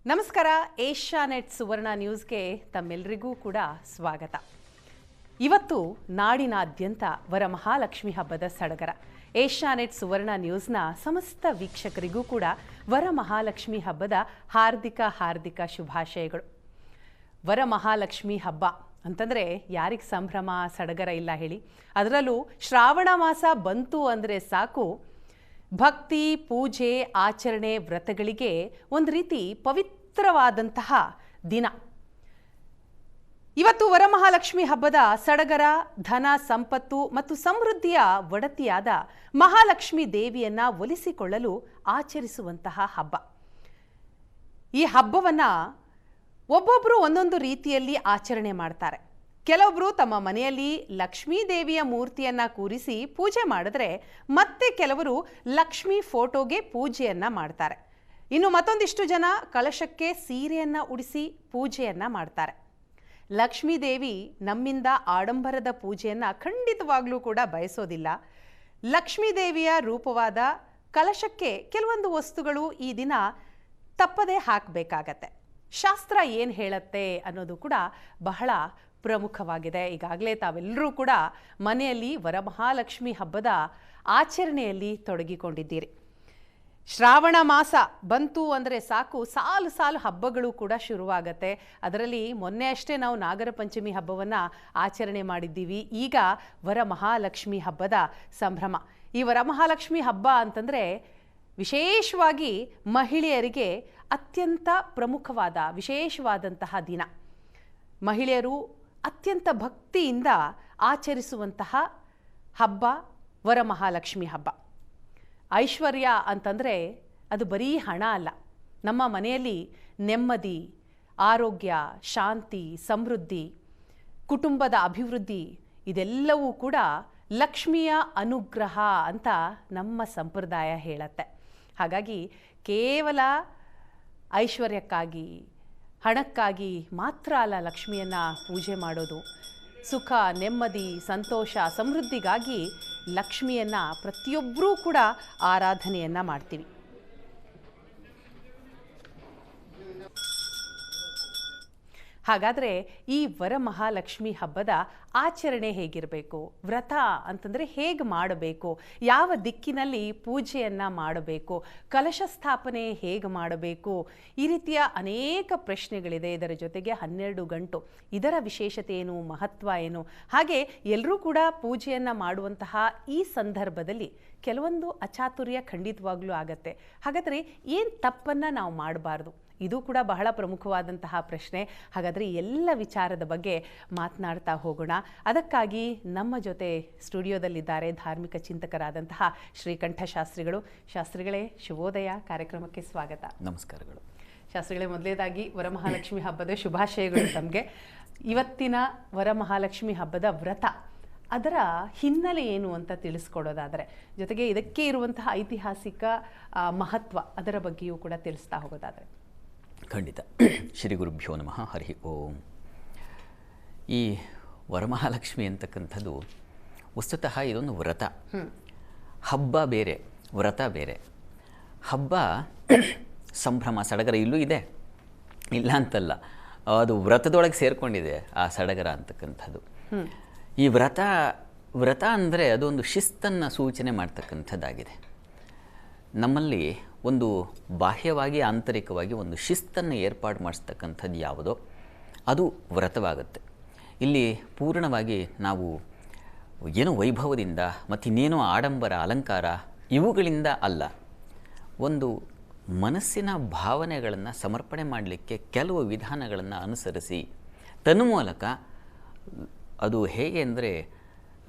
ನಮಸ್ಕಾರ. ಏಷ್ಯಾನೆಟ್ ಸುವರ್ಣ ನ್ಯೂಸ್ಗೆ ತಮ್ಮೆಲ್ಲರಿಗೂ ಕೂಡ ಸ್ವಾಗತ. ಇವತ್ತು ನಾಡಿನಾದ್ಯಂತ ವರಮಹಾಲಕ್ಷ್ಮಿ ಹಬ್ಬದ ಸಡಗರ. ಏಷ್ಯಾನೆಟ್ ಸುವರ್ಣ ನ್ಯೂಸ್ನ ಸಮಸ್ತ ವೀಕ್ಷಕರಿಗೂ ಕೂಡ ವರಮಹಾಲಕ್ಷ್ಮಿ ಹಬ್ಬದ ಹಾರ್ದಿಕ ಶುಭಾಶಯಗಳು. ವರಮಹಾಲಕ್ಷ್ಮಿ ಹಬ್ಬ ಅಂತಂದರೆ ಯಾರಿಗೆ ಸಂಭ್ರಮ ಸಡಗರ ಇಲ್ಲ ಹೇಳಿ? ಅದರಲ್ಲೂ ಶ್ರಾವಣ ಮಾಸ ಬಂತು ಅಂದರೆ ಸಾಕು, ಭಕ್ತಿ, ಪೂಜೆ, ಆಚರಣೆ, ವ್ರತಗಳಿಗೆ ಒಂದು ರೀತಿ ಪವಿತ್ರವಾದಂತಹ ದಿನ. ಇವತ್ತು ವರಮಹಾಲಕ್ಷ್ಮಿ ಹಬ್ಬದ ಸಡಗರ ಧನ, ಸಂಪತ್ತು ಮತ್ತು ಸಮೃದ್ಧಿಯ ಒಡತಿಯಾದ ಮಹಾಲಕ್ಷ್ಮಿ ದೇವಿಯನ್ನ ಒಲಿಸಿಕೊಳ್ಳಲು ಆಚರಿಸುವಂತಹ ಹಬ್ಬ. ಈ ಹಬ್ಬವನ್ನು ಒಬ್ಬೊಬ್ಬರು ಒಂದೊಂದು ರೀತಿಯಲ್ಲಿ ಆಚರಣೆ ಮಾಡ್ತಾರೆ. ಕೆಲವೊಬ್ಬರು ತಮ್ಮ ಮನೆಯಲ್ಲಿ ಲಕ್ಷ್ಮೀ ದೇವಿಯ ಮೂರ್ತಿಯನ್ನು ಕೂರಿಸಿ ಪೂಜೆ ಮಾಡಿದ್ರೆ, ಮತ್ತೆ ಕೆಲವರು ಲಕ್ಷ್ಮೀ ಫೋಟೋಗೆ ಪೂಜೆಯನ್ನು ಮಾಡ್ತಾರೆ. ಇನ್ನು ಮತ್ತೊಂದಿಷ್ಟು ಜನ ಕಳಶಕ್ಕೆ ಸೀರೆಯನ್ನು ಉಡಿಸಿ ಪೂಜೆಯನ್ನು ಮಾಡ್ತಾರೆ. ಲಕ್ಷ್ಮೀ ದೇವಿ ನಮ್ಮಿಂದ ಆಡಂಬರದ ಪೂಜೆಯನ್ನು ಖಂಡಿತವಾಗ್ಲೂ ಕೂಡ ಬಯಸೋದಿಲ್ಲ. ಲಕ್ಷ್ಮೀ ದೇವಿಯ ರೂಪವಾದ ಕಳಶಕ್ಕೆ ಕೆಲವೊಂದು ವಸ್ತುಗಳು ಈ ದಿನ ತಪ್ಪದೇ ಹಾಕಬೇಕಾಗತ್ತೆ. ಶಾಸ್ತ್ರ ಏನು ಹೇಳುತ್ತೆ ಅನ್ನೋದು ಕೂಡ ಬಹಳ ಪ್ರಮುಖವಾಗಿದೆ. ಈಗಾಗಲೇ ತಾವೆಲ್ಲರೂ ಕೂಡ ಮನೆಯಲ್ಲಿ ವರಮಹಾಲಕ್ಷ್ಮಿ ಹಬ್ಬದ ಆಚರಣೆಯಲ್ಲಿ ತೊಡಗಿಕೊಂಡಿದ್ದೀರಿ. ಶ್ರಾವಣ ಮಾಸ ಬಂತು ಅಂದರೆ ಸಾಕು, ಸಾಲು ಸಾಲು ಹಬ್ಬಗಳು ಕೂಡ ಶುರುವಾಗತ್ತೆ. ಅದರಲ್ಲಿ ಮೊನ್ನೆ ಅಷ್ಟೇ ನಾವು ನಾಗರ ಪಂಚಮಿ ಹಬ್ಬವನ್ನು ಆಚರಣೆ ಮಾಡಿದ್ದೀವಿ. ಈಗ ವರಮಹಾಲಕ್ಷ್ಮಿ ಹಬ್ಬದ ಸಂಭ್ರಮ. ಈ ವರಮಹಾಲಕ್ಷ್ಮಿ ಹಬ್ಬ ಅಂತಂದರೆ ವಿಶೇಷವಾಗಿ ಮಹಿಳೆಯರಿಗೆ ಅತ್ಯಂತ ಪ್ರಮುಖವಾದ ವಿಶೇಷವಾದಂತಹ ದಿನ. ಮಹಿಳೆಯರು ಅತ್ಯಂತ ಭಕ್ತಿಯಿಂದ ಆಚರಿಸುವಂತಹ ಹಬ್ಬ ವರಮಹಾಲಕ್ಷ್ಮಿ ಹಬ್ಬ. ಐಶ್ವರ್ಯ ಅಂತಂದರೆ ಅದು ಬರೀ ಹಣ ಅಲ್ಲ. ನಮ್ಮ ಮನೆಯಲ್ಲಿ ನೆಮ್ಮದಿ, ಆರೋಗ್ಯ, ಶಾಂತಿ, ಸಮೃದ್ಧಿ, ಕುಟುಂಬದ ಅಭಿವೃದ್ಧಿ ಇದೆಲ್ಲವೂ ಕೂಡ ಲಕ್ಷ್ಮಿಯ ಅನುಗ್ರಹ ಅಂತ ನಮ್ಮ ಸಂಪ್ರದಾಯ ಹೇಳುತ್ತೆ. ಹಾಗಾಗಿ ಕೇವಲ ಐಶ್ವರ್ಯಕ್ಕಾಗಿ, ಹಣಕ್ಕಾಗಿ ಮಾತ್ರ ಅಲ್ಲ ಲಕ್ಷ್ಮಿಯನ್ನು ಪೂಜೆ ಮಾಡೋದು. ಸುಖ, ನೆಮ್ಮದಿ, ಸಂತೋಷ, ಸಮೃದ್ಧಿಗಾಗಿ ಲಕ್ಷ್ಮಿಯನ್ನು ಪ್ರತಿಯೊಬ್ಬರೂ ಕೂಡ ಆರಾಧನೆಯನ್ನು ಮಾಡ್ತೀವಿ. ಹಾಗಾದರೆ ಈ ವರಮಹಾಲಕ್ಷ್ಮಿ ಹಬ್ಬದ ಆಚರಣೆ ಹೇಗಿರಬೇಕು? ವ್ರತ ಅಂತಂದರೆ ಹೇಗೆ ಮಾಡಬೇಕು? ಯಾವ ದಿಕ್ಕಿನಲ್ಲಿ ಪೂಜೆಯನ್ನು ಮಾಡಬೇಕು? ಕಲಶ ಸ್ಥಾಪನೆ ಹೇಗೆ ಮಾಡಬೇಕು? ಈ ರೀತಿಯ ಅನೇಕ ಪ್ರಶ್ನೆಗಳಿದೆ. ಇದರ ಜೊತೆಗೆ 12 ಗಂಟು, ಇದರ ವಿಶೇಷತೆ ಏನು, ಮಹತ್ವ ಏನು? ಹಾಗೆ ಎಲ್ಲರೂ ಕೂಡ ಪೂಜೆಯನ್ನು ಮಾಡುವಂತಹ ಈ ಸಂದರ್ಭದಲ್ಲಿ ಕೆಲವೊಂದು ಅಚಾತುರ್ಯ ಖಂಡಿತವಾಗ್ಲೂ ಆಗತ್ತೆ. ಹಾಗಾದರೆ ಏನು ತಪ್ಪನ್ನು ನಾವು ಮಾಡಬಾರ್ದು? ಇದು ಕೂಡ ಬಹಳ ಪ್ರಮುಖವಾದಂತಹ ಪ್ರಶ್ನೆ. ಹಾಗಾದರೆ ಎಲ್ಲ ವಿಚಾರದ ಬಗ್ಗೆ ಮಾತನಾಡ್ತಾ ಹೋಗೋಣ. ಅದಕ್ಕಾಗಿ ನಮ್ಮ ಜೊತೆ ಸ್ಟುಡಿಯೋದಲ್ಲಿದ್ದಾರೆ ಧಾರ್ಮಿಕ ಚಿಂತಕರಾದಂತಹ ಶ್ರೀಕಂಠ ಶಾಸ್ತ್ರಿಗಳು. ಶಾಸ್ತ್ರಿಗಳೇ, ಶುಭೋದಯ, ಕಾರ್ಯಕ್ರಮಕ್ಕೆ ಸ್ವಾಗತ. ನಮಸ್ಕಾರಗಳು. ಶಾಸ್ತ್ರಿಗಳೇ, ಮೊದಲೇದಾಗಿ ವರಮಹಾಲಕ್ಷ್ಮಿ ಹಬ್ಬದ ಶುಭಾಶಯಗಳು ತಮಗೆ. ಇವತ್ತಿನ ವರಮಹಾಲಕ್ಷ್ಮಿ ಹಬ್ಬದ ವ್ರತ, ಅದರ ಹಿನ್ನೆಲೆ ಏನು ಅಂತ ತಿಳಿಸ್ಕೊಡೋದಾದರೆ, ಜೊತೆಗೆ ಇದಕ್ಕೆ ಇರುವಂತಹ ಐತಿಹಾಸಿಕ ಮಹತ್ವ ಅದರ ಬಗ್ಗೆಯೂ ಕೂಡ ತಿಳಿಸ್ತಾ ಹೋಗೋದಾದರೆ. ಖಂಡಿತ. ಶ್ರೀ ಗುರುಭ್ಯೋ ನಮಃ. ಹರಿ ಓಂ. ಈ ವರಮಹಾಲಕ್ಷ್ಮಿ ಅಂತಕ್ಕಂಥದ್ದು ವಸ್ತುತಃ ಇದೊಂದು ವ್ರತ. ಹಬ್ಬ ಬೇರೆ, ವ್ರತ ಬೇರೆ. ಹಬ್ಬ ಸಂಭ್ರಮ, ಸಡಗರ ಇಲ್ಲೂ ಇದೆ, ಇಲ್ಲ ಅಂತಲ್ಲ, ಅದು ವ್ರತದೊಳಗೆ ಸೇರಿಕೊಂಡಿದೆ ಆ ಸಡಗರ ಅಂತಕ್ಕಂಥದ್ದು. ಈ ವ್ರತ ಅಂದರೆ ಅದೊಂದು ಶಿಸ್ತನ್ನು ಸೂಚನೆ ಮಾಡ್ತಕ್ಕಂಥದ್ದಾಗಿದೆ. ನಮ್ಮಲ್ಲಿ ಒಂದು ಬಾಹ್ಯವಾಗಿ, ಆಂತರಿಕವಾಗಿ ಒಂದು ಶಿಸ್ತನ್ನು ಏರ್ಪಾಡು ಮಾಡಿಸ್ತಕ್ಕಂಥದ್ದು ಯಾವುದೋ ಅದು ವ್ರತವಾಗುತ್ತೆ. ಇಲ್ಲಿ ಪೂರ್ಣವಾಗಿ ನಾವು ಏನೋ ವೈಭವದಿಂದ ಮತ್ತಿನ್ನೇನೋ ಆಡಂಬರ, ಅಲಂಕಾರ ಇವುಗಳಿಂದ ಅಲ್ಲ, ಒಂದು ಮನಸ್ಸಿನ ಭಾವನೆಗಳನ್ನು ಸಮರ್ಪಣೆ ಮಾಡಲಿಕ್ಕೆ ಕೆಲವು ವಿಧಾನಗಳನ್ನು ಅನುಸರಿಸಿ ತನ್ಮೂಲಕ ಅದು ಹೇಗೆ ಅಂದರೆ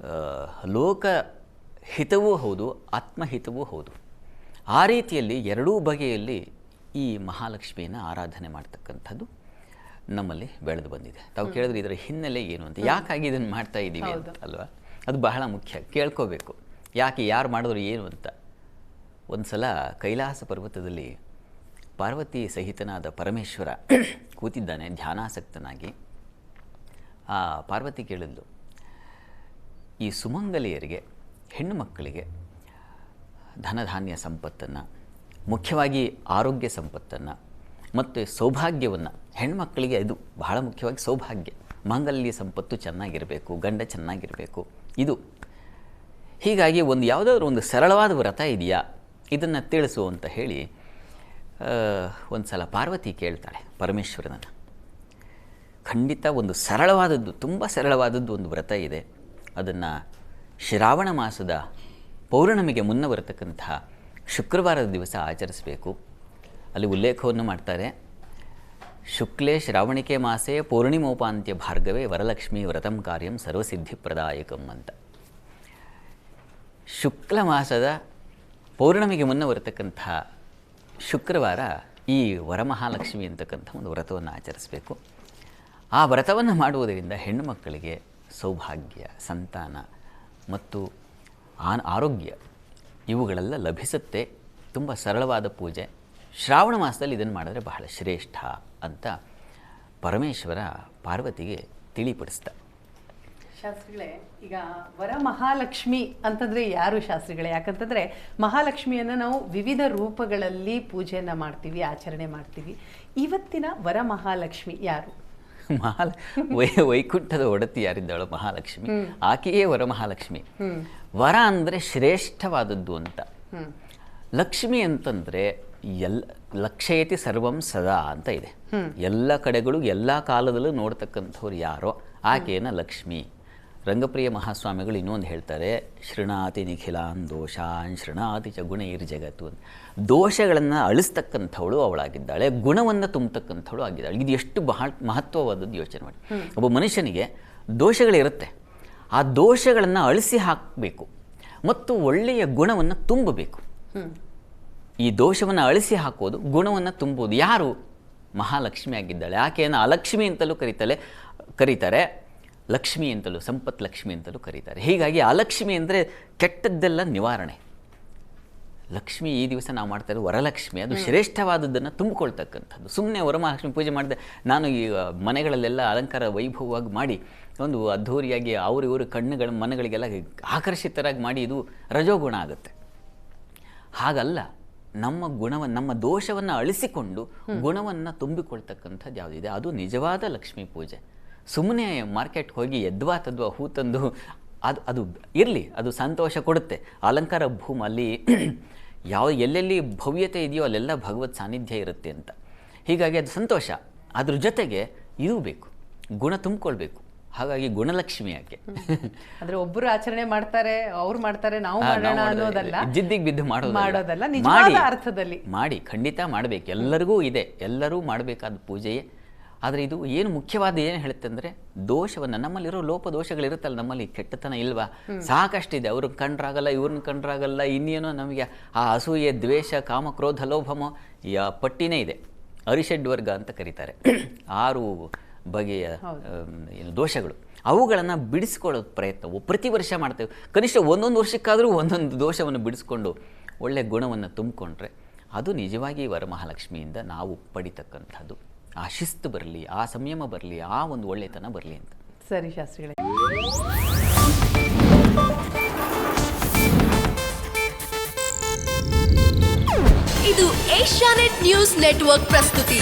ಲೋಕ ಹಿತವೂ ಹೌದು, ಆತ್ಮಹಿತವೂ ಹೌದು. ಆ ರೀತಿಯಲ್ಲಿ ಎರಡೂ ಬಗೆಯಲ್ಲಿ ಈ ಮಹಾಲಕ್ಷ್ಮಿಯನ್ನು ಆರಾಧನೆ ಮಾಡ್ತಕ್ಕಂಥದ್ದು ನಮ್ಮಲ್ಲಿ ಬೆಳೆದು ಬಂದಿದೆ. ತಾವು ಕೇಳಿದ್ರೆ ಇದರ ಹಿನ್ನೆಲೆ ಏನು ಅಂತ, ಯಾಕಾಗಿ ಇದನ್ನು ಮಾಡ್ತಾ ಇದ್ದೀವಿ ಅಂತ ಅಲ್ವಾ? ಅದು ಬಹಳ ಮುಖ್ಯ. ಕೇಳ್ಕೋಬೇಕು, ಯಾಕೆ, ಯಾರು ಮಾಡಿದ್ರು ಏನು ಅಂತ. ಒಂದು ಸಲ ಕೈಲಾಸ ಪರ್ವತದಲ್ಲಿ ಪಾರ್ವತಿ ಸಹಿತನಾದ ಪರಮೇಶ್ವರ ಕೂತಿದ್ದಾನೆ ಧ್ಯಾನಾಸಕ್ತನಾಗಿ. ಆ ಪಾರ್ವತಿ ಕೇಳಿದ್ಲು, ಈ ಸುಮಂಗಲಿಯರಿಗೆ, ಹೆಣ್ಣು ಮಕ್ಕಳಿಗೆ ಧನಧಾನ್ಯ ಸಂಪತ್ತನ್ನು, ಮುಖ್ಯವಾಗಿ ಆರೋಗ್ಯ ಸಂಪತ್ತನ್ನು, ಮತ್ತು ಸೌಭಾಗ್ಯವನ್ನು, ಹೆಣ್ಮಕ್ಕಳಿಗೆ ಇದು ಬಹಳ ಮುಖ್ಯವಾಗಿ ಸೌಭಾಗ್ಯ, ಮಾಂಗಲ್ಯ ಸಂಪತ್ತು ಚೆನ್ನಾಗಿರಬೇಕು, ಗಂಡ ಚೆನ್ನಾಗಿರಬೇಕು ಇದು. ಹೀಗಾಗಿ ಒಂದು ಯಾವುದಾದ್ರೂ ಒಂದು ಸರಳವಾದ ವ್ರತ ಇದೆಯಾ ಇದನ್ನು ತಿಳಿಸು ಅಂತ ಹೇಳಿ ಒಂದು ಸಲ ಪಾರ್ವತಿ ಕೇಳ್ತಾಳೆ ಪರಮೇಶ್ವರನನ್ನು. ಖಂಡಿತ ಒಂದು ಸರಳವಾದದ್ದು, ತುಂಬ ಸರಳವಾದದ್ದು ಒಂದು ವ್ರತ ಇದೆ. ಅದನ್ನು ಶ್ರಾವಣ ಮಾಸದ ಪೌರ್ಣಮಿಗೆ ಮುನ್ನ ಬರತಕ್ಕಂತಹ ಶುಕ್ರವಾರದ ದಿವಸ ಆಚರಿಸಬೇಕು. ಅಲ್ಲಿ ಉಲ್ಲೇಖವನ್ನು ಮಾಡ್ತಾರೆ, ಶುಕ್ಲೇ ಶ್ರಾವಣಿಕೆ ಮಾಸೆ ಪೌರ್ಣಿಮೋಪಾಂತ್ಯ ಭಾರ್ಗವೇ ವರಲಕ್ಷ್ಮೀ ವ್ರತಂ ಕಾರ್ಯಂ ಸರ್ವಸಿದ್ಧಿಪ್ರದಾಯಕಂ ಅಂತ. ಶುಕ್ಲ ಮಾಸದ ಪೌರ್ಣಮಿಗೆ ಮುನ್ನ ಬರತಕ್ಕಂತಹ ಶುಕ್ರವಾರ ಈ ವರಮಹಾಲಕ್ಷ್ಮಿ ಅಂತಕ್ಕಂಥ ಒಂದು ವ್ರತವನ್ನು ಆಚರಿಸಬೇಕು. ಆ ವ್ರತವನ್ನು ಮಾಡುವುದರಿಂದ ಹೆಣ್ಣು ಮಕ್ಕಳಿಗೆ ಸೌಭಾಗ್ಯ, ಸಂತಾನ ಮತ್ತು ಆರೋಗ್ಯ ಇವುಗಳೆಲ್ಲ ಲಭಿಸುತ್ತೆ. ತುಂಬ ಸರಳವಾದ ಪೂಜೆ. ಶ್ರಾವಣ ಮಾಸದಲ್ಲಿ ಇದನ್ನು ಮಾಡಿದ್ರೆ ಬಹಳ ಶ್ರೇಷ್ಠ ಅಂತ ಪರಮೇಶ್ವರ ಪಾರ್ವತಿಗೆ ತಿಳಿಪಡಿಸ್ತಾ. ಶಾಸ್ತ್ರಿಗಳೇ, ಈಗ ವರಮಹಾಲಕ್ಷ್ಮಿ ಅಂತಂದರೆ ಯಾರು ಶಾಸ್ತ್ರಿಗಳೇ? ಯಾಕಂತಂದರೆ ಮಹಾಲಕ್ಷ್ಮಿಯನ್ನು ನಾವು ವಿವಿಧ ರೂಪಗಳಲ್ಲಿ ಪೂಜೆಯನ್ನು ಮಾಡ್ತೀವಿ, ಆಚರಣೆ ಮಾಡ್ತೀವಿ. ಇವತ್ತಿನ ವರಮಹಾಲಕ್ಷ್ಮಿ ಯಾರು? ವೈಕುಂಠದ ಒಡತಿ ಯಾರಿದ್ದಾಳೋ ಮಹಾಲಕ್ಷ್ಮಿ, ಆಕೆಯೇ ವರಮಹಾಲಕ್ಷ್ಮಿ. ವರ ಅಂದರೆ ಶ್ರೇಷ್ಠವಾದದ್ದು ಅಂತ. ಲಕ್ಷ್ಮಿ ಅಂತಂದರೆ ಲಕ್ಷಯತಿ ಸರ್ವಂ ಸದಾ ಅಂತ ಇದೆ. ಎಲ್ಲ ಕಡೆಗಳು ಎಲ್ಲ ಕಾಲದಲ್ಲೂ ನೋಡ್ತಕ್ಕಂಥವ್ರು ಯಾರೋ ಆಕೆಯನ್ನು ಲಕ್ಷ್ಮಿ. ರಂಗಪ್ರಿಯ ಮಹಾಸ್ವಾಮಿಗಳು ಇನ್ನೊಂದು ಹೇಳ್ತಾರೆ, ಶೃಣಾತಿ ನಿಖಿಲಾನ್ ದೋಷಾನ್ ಶೃಣಾತಿ ಚ ಗುಣೈರ್ ಜಗತ್ತು ಅಂತ. ದೋಷಗಳನ್ನು ಅಳಿಸ್ತಕ್ಕಂಥವಳು ಅವಳಾಗಿದ್ದಾಳೆ, ಗುಣವನ್ನು ತುಂಬತಕ್ಕಂಥವಳು ಆಗಿದ್ದಾಳೆ. ಇದು ಎಷ್ಟು ಮಹತ್ವವಾದದ್ದು ಯೋಚನೆ ಮಾಡಿ. ಒಬ್ಬ ಮನುಷ್ಯನಿಗೆ ದೋಷಗಳಿರುತ್ತೆ, ಆ ದೋಷಗಳನ್ನು ಅಳಿಸಿ ಹಾಕಬೇಕು ಮತ್ತು ಒಳ್ಳೆಯ ಗುಣವನ್ನು ತುಂಬಬೇಕು. ಈ ದೋಷವನ್ನು ಅಳಿಸಿ ಹಾಕೋದು, ಗುಣವನ್ನು ತುಂಬುವುದು ಯಾರು? ಮಹಾಲಕ್ಷ್ಮಿ ಆಗಿದ್ದಾಳೆ. ಆಕೆಯನ್ನು ಅಲಕ್ಷ್ಮಿ ಅಂತಲೂ ಕರೀತಾರೆ, ಲಕ್ಷ್ಮಿ ಅಂತಲೂ, ಸಂಪತ್ ಲಕ್ಷ್ಮಿ ಅಂತಲೂ ಕರೀತಾರೆ. ಹೀಗಾಗಿ ಅಲಕ್ಷ್ಮಿ ಅಂದರೆ ಕೆಟ್ಟದ್ದೆಲ್ಲ ನಿವಾರಣೆ. ಲಕ್ಷ್ಮಿ ಈ ದಿವಸ ನಾವು ಮಾಡ್ತಾ ಇರೋದು ವರಲಕ್ಷ್ಮಿ, ಅದು ಶ್ರೇಷ್ಠವಾದದ್ದನ್ನು ತುಂಬಿಕೊಳ್ತಕ್ಕಂಥದ್ದು. ಸುಮ್ಮನೆ ವರಮಹಾಲಕ್ಷ್ಮಿ ಪೂಜೆ ಮಾಡಿದೆ ನಾನು ಈ ಮನೆಗಳಲ್ಲೆಲ್ಲ ಅಲಂಕಾರ ವೈಭವವಾಗಿ ಮಾಡಿ ಒಂದು ಅದ್ಧೂರಿಯಾಗಿ ಇವರು ಕಣ್ಣುಗಳ ಮನೆಗಳಿಗೆಲ್ಲ ಆಕರ್ಷಿತರಾಗಿ ಮಾಡಿ ಇದು ರಜೋಗುಣ ಆಗುತ್ತೆ. ಹಾಗಲ್ಲ, ನಮ್ಮ ಗುಣವನ್ನು, ನಮ್ಮ ದೋಷವನ್ನು ಅಳಿಸಿಕೊಂಡು ಗುಣವನ್ನು ತುಂಬಿಕೊಳ್ತಕ್ಕಂಥದ್ದು ಯಾವುದಿದೆ ಅದು ನಿಜವಾದ ಲಕ್ಷ್ಮೀ ಪೂಜೆ. ಸುಮ್ಮನೆ ಮಾರ್ಕೆಟ್ಗೆ ಹೋಗಿ ಎದ್ವಾ ತದ್ವಾ ಹೂ ತಂದು ಅದು ಇರಲಿ, ಅದು ಸಂತೋಷ ಕೊಡುತ್ತೆ. ಅಲಂಕಾರ ಭೂಮಿ ಅಲ್ಲಿ ಎಲ್ಲೆಲ್ಲಿ ಭವ್ಯತೆ ಇದೆಯೋ ಅಲ್ಲೆಲ್ಲ ಭಗವತ್ ಸಾನ್ನಿಧ್ಯ ಇರುತ್ತೆ ಅಂತ. ಹೀಗಾಗಿ ಅದು ಸಂತೋಷ. ಅದ್ರ ಜೊತೆಗೆ ಇದು ಬೇಕು, ಗುಣ ತುಂಬಿಕೊಳ್ಬೇಕು. ಹಾಗಾಗಿ ಗುಣಲಕ್ಷ್ಮಿ ಯಾಕೆ ಅಂದ್ರೆ ಒಬ್ಬರು ಆಚರಣೆ ಮಾಡ್ತಾರೆ, ಅವ್ರು ಮಾಡ್ತಾರೆ, ನಾವು ಮಾಡೋಣ ಅನ್ನೋದಲ್ಲ, ಜಿದ್ದಿಗೆ ಬಿದ್ದು ಮಾಡೋದಲ್ಲ, ನಿಜವಾದ ಅರ್ಥದಲ್ಲಿ ಮಾಡಿ ಖಂಡಿತ ಮಾಡಬೇಕು. ಎಲ್ಲರಿಗೂ ಇದೆ, ಎಲ್ಲರೂ ಮಾಡಬೇಕಾದ ಪೂಜೆಯೇ. ಆದರೆ ಇದು ಏನು ಮುಖ್ಯವಾದ ಏನು ಹೇಳುತ್ತೆ ಅಂದರೆ, ದೋಷವನ್ನು, ನಮ್ಮಲ್ಲಿರೋ ಲೋಪ ದೋಷಗಳಿರುತ್ತಲ್ಲ, ನಮ್ಮಲ್ಲಿ ಕೆಟ್ಟತನ ಇಲ್ವಾ, ಸಾಕಷ್ಟಿದೆ. ಅವ್ರನ್ನ ಕಂಡ್ರಾಗಲ್ಲ, ಇವ್ರನ್ನ ಕಂಡ್ರಾಗಲ್ಲ, ಇನ್ನೇನೋ ನಮಗೆ ಆ ಅಸೂಯೆ, ದ್ವೇಷ, ಕಾಮ, ಕ್ರೋಧ, ಲೋಭಮೋ ಈ ಪಟ್ಟಿನೇ ಇದೆ. ಅರಿಷಡ್ವರ್ಗ ಅಂತ ಕರೀತಾರೆ. 6 ಬಗೆಯ ಏನು ದೋಷಗಳು, ಅವುಗಳನ್ನು ಬಿಡಿಸ್ಕೊಳ್ಳೋದು ಪ್ರಯತ್ನ ಪ್ರತಿ ವರ್ಷ ಮಾಡ್ತೇವೆ. ಕನಿಷ್ಠ ಒಂದೊಂದು ವರ್ಷಕ್ಕಾದರೂ ಒಂದೊಂದು ದೋಷವನ್ನು ಬಿಡಿಸ್ಕೊಂಡು ಒಳ್ಳೆಯ ಗುಣವನ್ನು ತುಂಬಿಕೊಂಡ್ರೆ ಅದು ನಿಜವಾಗಿ ವರಮಹಾಲಕ್ಷ್ಮಿಯಿಂದ ನಾವು ಪಡಿತಕ್ಕಂಥದ್ದು. ಆ ಶಿಸ್ತು ಬರಲಿ, ಆ ಸಂಯಮ ಬರಲಿ, ಆ ಒಂದು ಒಳ್ಳೆತನ ಬರಲಿ ಅಂತ. ಸರಿ ಶಾಸ್ತ್ರಿಗಳೇ. ಇದು ಏಷ್ಯಾನೆಟ್ ನ್ಯೂಸ್ ನೆಟ್ವರ್ಕ್ ಪ್ರಸ್ತುತಿ.